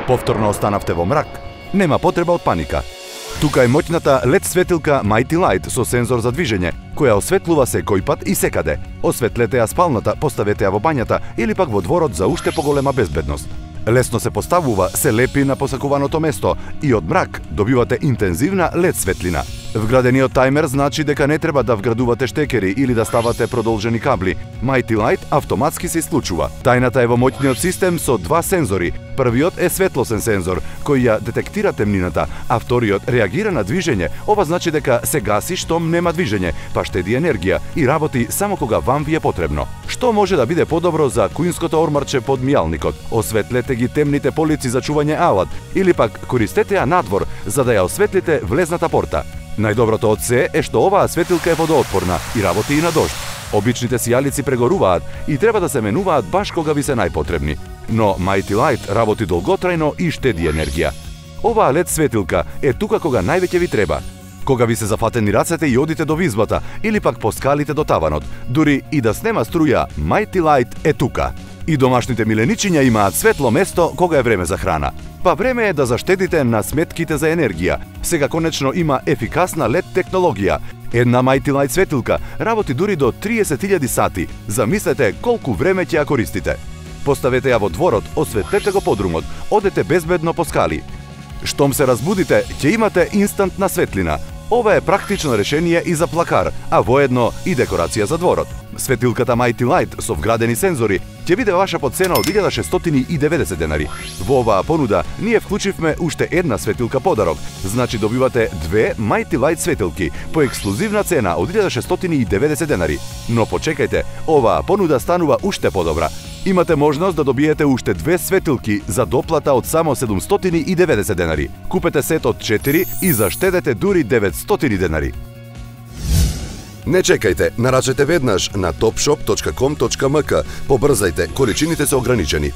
Повторно останавте во мрак? Нема потреба од паника. Тука е моќната LED светилка Mighty Light со сензор за движење, која осветлува секој пат и секаде. Осветлете ја спалната, поставете ја во бањата или пак во дворот за уште поголема безбедност. Лесно се поставува, се лепи на посакуваното место и од мрак добивате интензивна LED светлина. Вградениот тајмер значи дека не треба да вградувате штекери или да ставате продолжени кабли. Mighty Light автоматски се исклучува. Тајната е во моќниот систем со два сензори. Првиот е светлосен сензор, кој ја детектира темнината, а вториот реагира на движење. Ова значи дека се гаси штом нема движење, па штеди енергија и работи само кога вам ви е потребно. Што може да биде подобро за куинското ормарче под мијалникот? Осветлете ги темните полици за чување алат или пак користете ја надвор за да ја осветлите влезната порта. Најдоброто од се е што оваа светилка е водоотпорна и работи и на дожд. Обичните сијалици прегоруваат и треба да се менуваат баш кога ви се најпотребни. Но Mighty Light работи долготрајно и штеди енергија. Оваа LED светилка е тука кога највеќе ви треба. Кога ви се зафатени рацете и одите до визбата или пак по скалите до таванот. Дури и да снема струја, Mighty Light е тука. И домашните миленичиња имаат светло место кога е време за храна. Па време е да заштедите на сметките за енергија. Сега конечно има ефикасна LED технологија. Една Mighty Light светилка работи дури до 30.000 сати. Замислете колку време ќе ја користите. Поставете ја во дворот, осветлете го подрумот, одете безбедно по скали. Штом се разбудите, ќе имате инстантна светлина. Ова е практично решение и за плакар, а воедно и декорација за дворот. Светилката Mighty Light со вградени сензори ќе биде ваша по цена од 1690 денари. Во оваа понуда ние вклучивме уште една светилка подарок, значи добивате две Mighty Light светилки по ексклузивна цена од 1690 денари. Но почекајте, оваа понуда станува уште подобра. Имате можност да добиете уште две светилки за доплата од само 790 денари. Купете сет од 4 и заштедете дури 900 денари. Не чекајте, нарачете веднаш на topshop.com.mk. Побрзајте, количините се ограничени.